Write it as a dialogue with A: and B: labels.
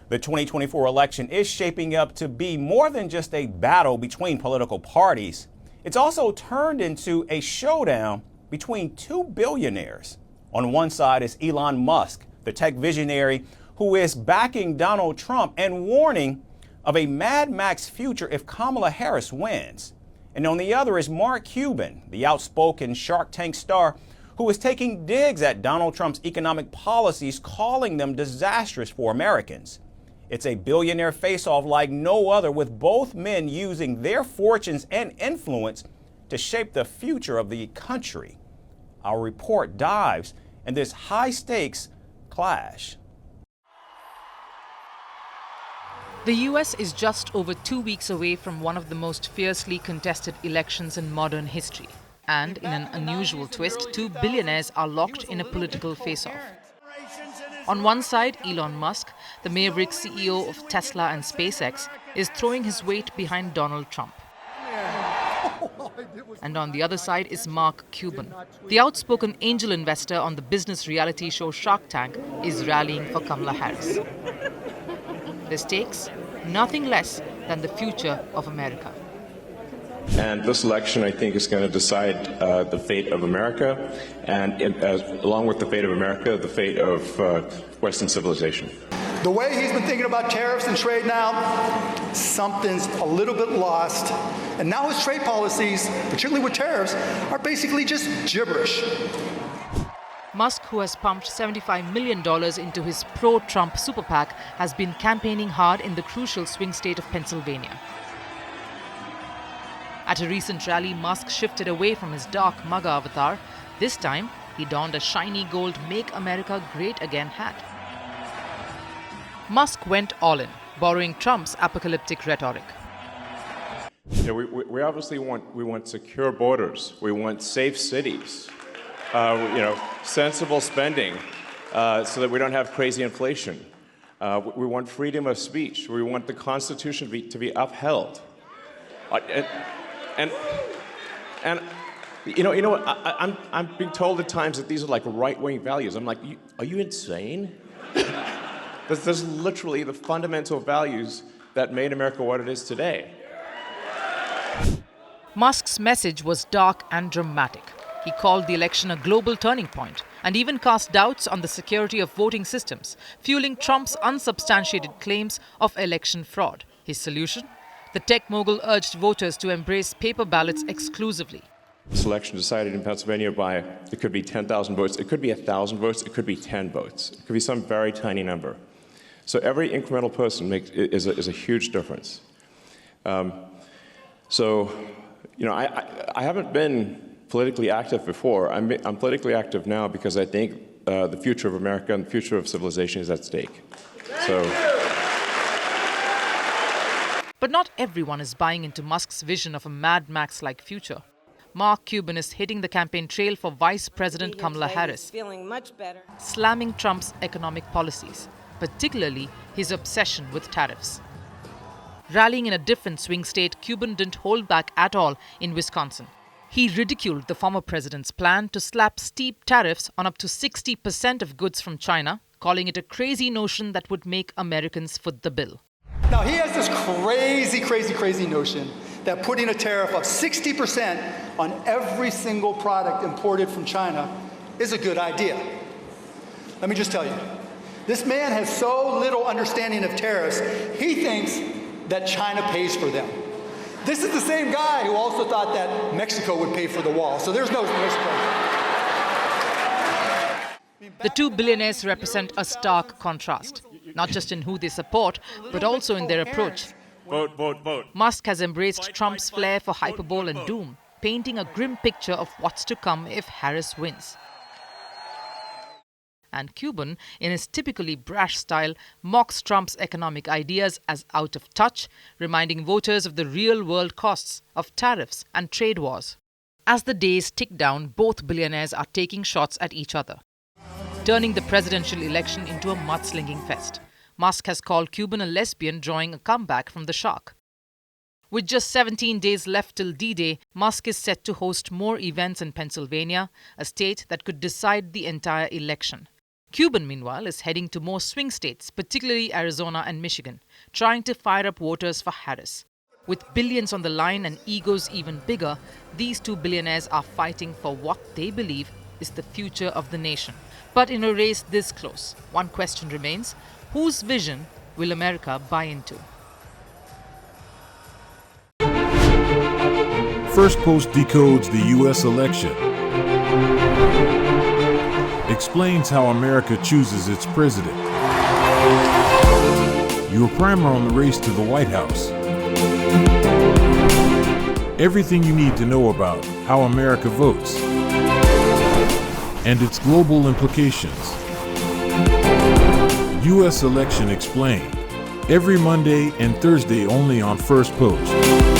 A: The 2024 election is shaping up to be more than just a battle between political parties. It's also turned into a showdown between two billionaires. On one side is Elon Musk, the tech visionary who is backing Donald Trump and warning of a Mad Max future if Kamala Harris wins. And on the other is Mark Cuban, the outspoken Shark Tank star who is taking digs at Donald Trump's economic policies, calling them disastrous for Americans. It's a billionaire face-off like no other, with both men using their fortunes and influence to shape the future of the country. Our report dives in this high-stakes clash.
B: The U.S. is just over 2 weeks away from one of the most fiercely contested elections in modern history. And in an unusual twist, two billionaires are locked in a political face-off. On one side, Elon Musk, the maverick CEO of Tesla and SpaceX, is throwing his weight behind Donald Trump. And on the other side is Mark Cuban. The outspoken angel investor on the business reality show Shark Tank is rallying for Kamala Harris. The stakes? Nothing less than the future of America.
C: And this election, I think, is going to decide the fate of America, and along with the fate of America, the fate of Western civilization.
D: The way he's been thinking about tariffs and trade now, something's a little bit lost. And now his trade policies, particularly with tariffs, are basically just gibberish.
B: Musk, who has pumped $75 million into his pro-Trump super PAC, has been campaigning hard in the crucial swing state of Pennsylvania. At a recent rally, Musk shifted away from his dark MAGA avatar. This time, he donned a shiny gold Make America Great Again hat. Musk went all in, borrowing Trump's apocalyptic rhetoric.
C: Yeah, we obviously want secure borders. We want safe cities. Sensible spending so that we don't have crazy inflation. We want freedom of speech. We want the Constitution to be upheld. And I'm being told at times that these are like right-wing values. I'm like, are you insane? There's literally the fundamental values that made America what it is today.
B: Musk's message was dark and dramatic. He called the election a global turning point and even cast doubts on the security of voting systems, fueling Trump's unsubstantiated claims of election fraud. His solution? The tech mogul urged voters to embrace paper ballots exclusively.
C: This election decided in Pennsylvania by, it could be 10,000 votes, it could be 1,000 votes, it could be 10 votes. It could be some very tiny number. So every incremental person is a huge difference. I haven't been politically active before. I'm politically active now because I think the future of America and the future of civilization is at stake.
B: But not everyone is buying into Musk's vision of a Mad Max-like future. Mark Cuban is hitting the campaign trail for Vice President Kamala Harris, slamming Trump's economic policies, particularly his obsession with tariffs. Rallying in a different swing state, Cuban didn't hold back at all in Wisconsin. He ridiculed the former president's plan to slap steep tariffs on up to 60% of goods from China, calling it a crazy notion that would make Americans foot the bill.
D: Now, he has this crazy notion that putting a tariff of 60% on every single product imported from China is a good idea. Let me just tell you, this man has so little understanding of tariffs, he thinks that China pays for them. This is the same guy who also thought that Mexico would pay for the wall, so there's no surprise.
B: The two billionaires represent a stark contrast, not just in who they support, but also in their approach.
C: Vote, vote, vote.
B: Musk has embraced Trump's flair for hyperbole and doom, painting a grim picture of what's to come if Harris wins. And Cuban, in his typically brash style, mocks Trump's economic ideas as out of touch, reminding voters of the real-world costs of tariffs and trade wars. As the days tick down, both billionaires are taking shots at each other, turning the presidential election into a mudslinging fest. Musk has called Cuban a lesbian, drawing a comeback from the shark. With just 17 days left till D-Day, Musk is set to host more events in Pennsylvania, a state that could decide the entire election. Cuban, meanwhile, is heading to more swing states, particularly Arizona and Michigan, trying to fire up voters for Harris. With billions on the line and egos even bigger, these two billionaires are fighting for what they believe is the future of the nation. But in a race this close, one question remains: whose vision will America buy into?
E: Firstpost decodes the U.S. election, explains how America chooses its president. Your primer on the race to the White House. Everything you need to know about how America votes and its global implications. U.S. Election Explained. Every Monday and Thursday only on Firstpost.